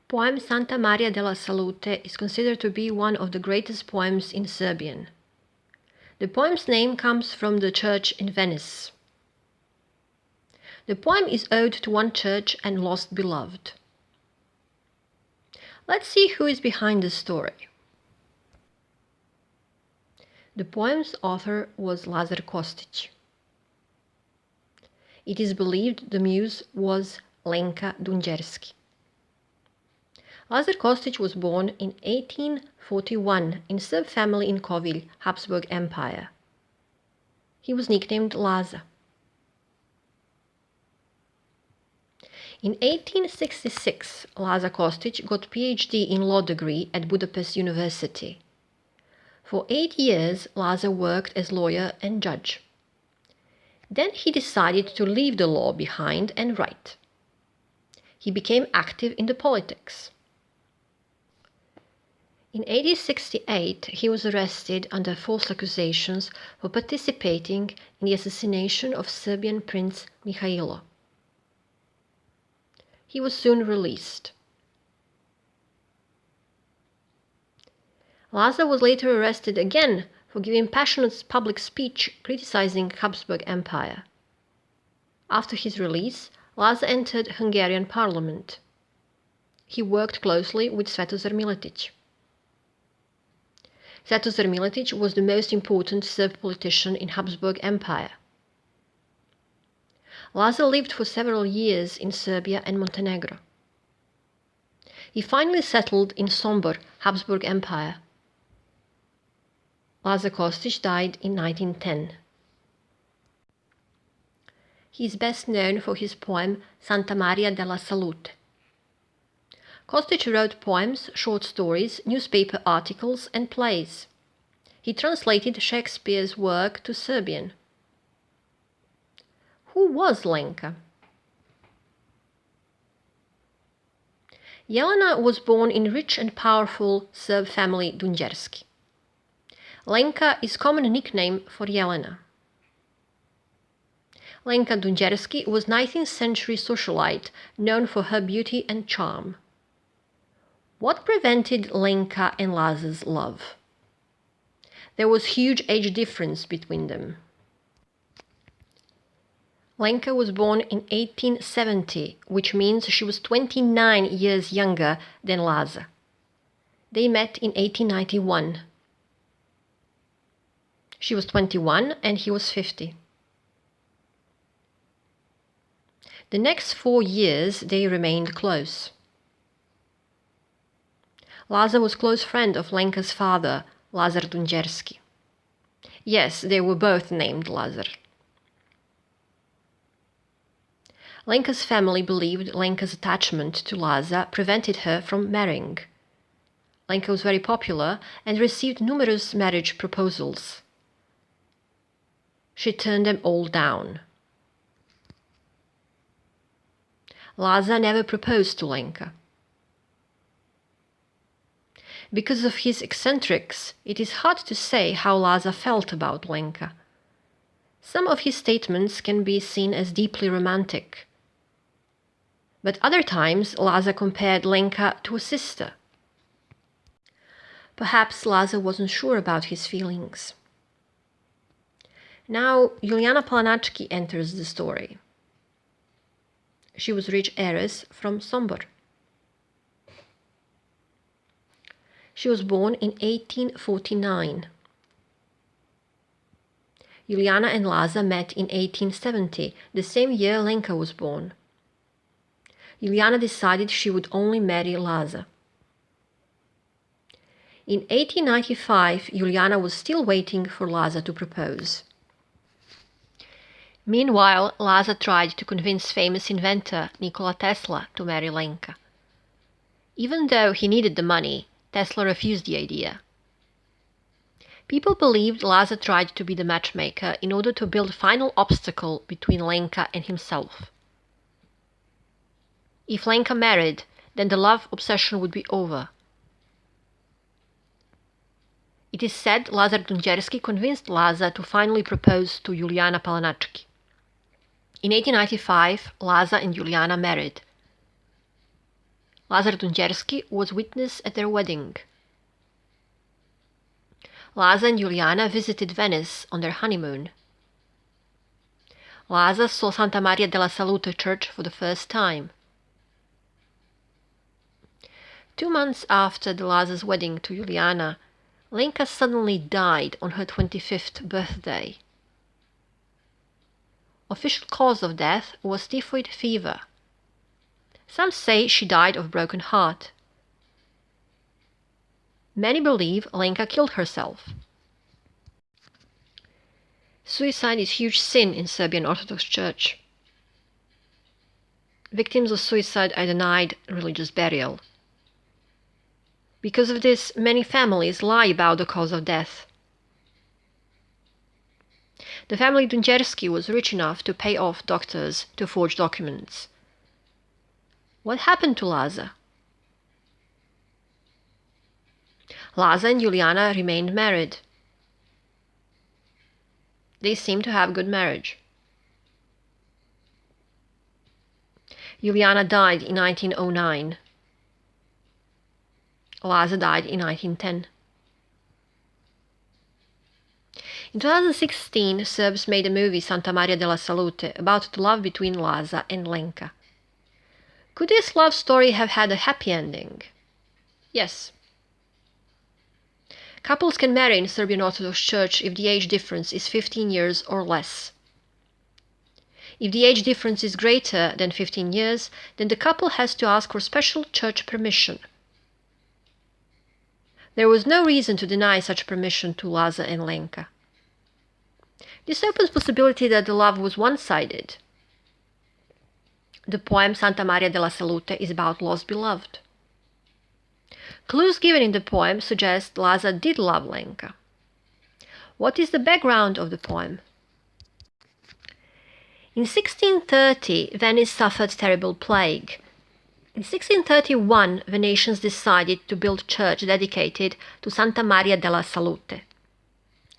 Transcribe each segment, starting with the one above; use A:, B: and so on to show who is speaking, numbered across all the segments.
A: Poem Santa Maria della Salute is considered to be one of the greatest poems in Serbian. The poem's name comes from the church in Venice. The poem is ode to one church and lost beloved. Let's see who is behind the story. The poem's author was Lazar Kostić. It is believed the muse was Lenka Dunđerski. Lazar Kostić was born in 1841 in Serb family in Kovilj, Habsburg Empire. He was nicknamed Laza. In 1866, Lazar Kostić got PhD in law degree at Budapest University. For 8 years, Lazar worked as lawyer and judge. Then he decided to leave the law behind and write. He became active in the politics. In 1868, he was arrested under false accusations for participating in the assassination of Serbian Prince Mihailo. He was soon released. Lazar was later arrested again for giving passionate public speech criticizing Habsburg Empire. After his release, Lazar entered Hungarian parliament. He worked closely with Svetozar Miletić. Svetozar Miletić was the most important Serb politician in Habsburg Empire. Lazar lived for several years in Serbia and Montenegro. He finally settled in Sombor, Habsburg Empire. Lazar Kostić died in 1910. He is best known for his poem Santa Maria della Salute. Kostić wrote poems, short stories, newspaper articles, and plays. He translated Shakespeare's work to Serbian. Who was Lenka? Jelena was born in rich and powerful Serb family Dunđerski. Lenka is common nickname for Jelena. Lenka Dunđerski was 19th century socialite known for her beauty and charm. What prevented Lenka and Lazar's love? There was huge age difference between them. Lenka was born in 1870, which means she was 29 years younger than Lazar. They met in 1891. She was 21 and he was 50. The next 4 years they remained close. Lazar was close friend of Lenka's father, Lazar Dunđerski. Yes, they were both named Lazar. Lenka's family believed Lenka's attachment to Lazar prevented her from marrying. Lenka was very popular and received numerous marriage proposals. She turned them all down. Lazar never proposed to Lenka. Because of his eccentrics, it is hard to say how Lazar felt about Lenka. Some of his statements can be seen as deeply romantic. But other times, Lazar compared Lenka to a sister. Perhaps Lazar wasn't sure about his feelings. Now, Julijana Palanački enters the story. She was a rich heiress from Sombor. She was born in 1849. Julijana and Lazar met in 1870, the same year Lenka was born. Julijana decided she would only marry Lazar. In 1895, Julijana was still waiting for Lazar to propose. Meanwhile, Lazar tried to convince famous inventor Nikola Tesla to marry Lenka. Even though he needed the money, Tesla refused the idea. People believed Lazar tried to be the matchmaker in order to build a final obstacle between Lenka and himself. If Lenka married, then the love obsession would be over. It is said Lazar Dunđerski convinced Lazar to finally propose to Julijana Palanački. In 1895, Lazar and Julijana married. Lazar Duncherski was witness at their wedding. Laza and Juliana visited Venice on their honeymoon. Laza saw Santa Maria della Salute church for the first time. 2 months after Laza's wedding to Juliana, Lenka suddenly died on her 25th birthday. Official cause of death was typhoid fever. Some say she died of broken heart. Many believe Lenka killed herself. Suicide is a huge sin in Serbian Orthodox Church. Victims of suicide are denied religious burial. Because of this, many families lie about the cause of death. The family Duncherski was rich enough to pay off doctors to forge documents. What happened to Laza? Laza and Juliana remained married. They seemed to have a good marriage. Juliana died in 1909. Laza died in 1910. In 2016, Serbs made a movie Santa Maria della Salute about the love between Laza and Lenka. Could this love story have had a happy ending? Yes. Couples can marry in Serbian Orthodox Church if the age difference is 15 years or less. If the age difference is greater than 15 years, then the couple has to ask for special church permission. There was no reason to deny such permission to Laza and Lenka. This opens possibility that the love was one-sided. The poem Santa Maria della Salute is about lost beloved. Clues given in the poem suggest Laza did love Lenka. What is the background of the poem? In 1630, Venice suffered terrible plague. In 1631, Venetians decided to build a church dedicated to Santa Maria della Salute.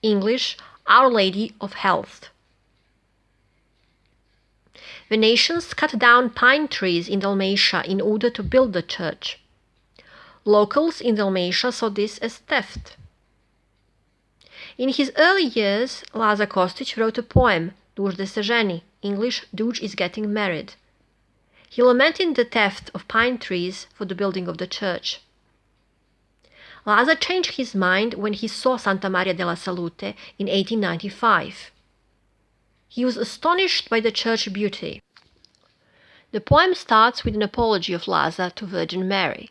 A: English, Our Lady of Health. Venetians cut down pine trees in Dalmatia in order to build the church. Locals in Dalmatia saw this as theft. In his early years, Laza Kostić wrote a poem, Duž de se ženi, English, Duž is getting married. He lamented the theft of pine trees for the building of the church. Laza changed his mind when he saw Santa Maria della Salute in 1895. He was astonished by the church beauty. The poem starts with an apology of Laza to Virgin Mary.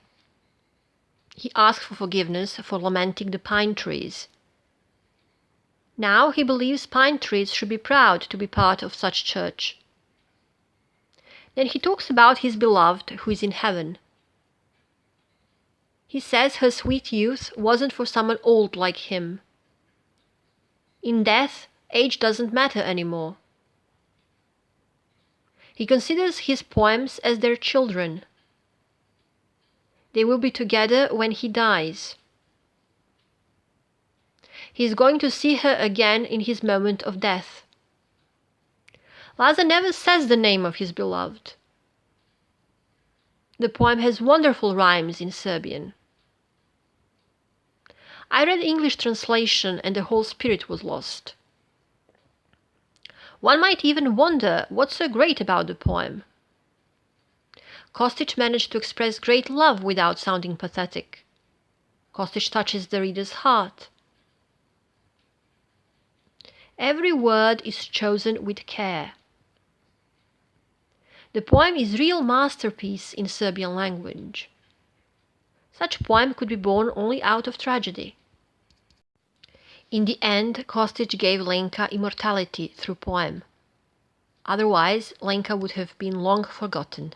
A: He asks for forgiveness for lamenting the pine trees. Now he believes pine trees should be proud to be part of such church. Then he talks about his beloved who is in heaven. He says her sweet youth wasn't for someone old like him. In death, age doesn't matter anymore. He considers his poems as their children. They will be together when he dies. He is going to see her again in his moment of death. Laza never says the name of his beloved. The poem has wonderful rhymes in Serbian. I read English translation and the whole spirit was lost. One might even wonder what's so great about the poem. Kostić managed to express great love without sounding pathetic. Kostić touches the reader's heart. Every word is chosen with care. The poem is a real masterpiece in Serbian language. Such poem could be born only out of tragedy. In the end, Kostić gave Lenka immortality through poem. Otherwise, Lenka would have been long forgotten.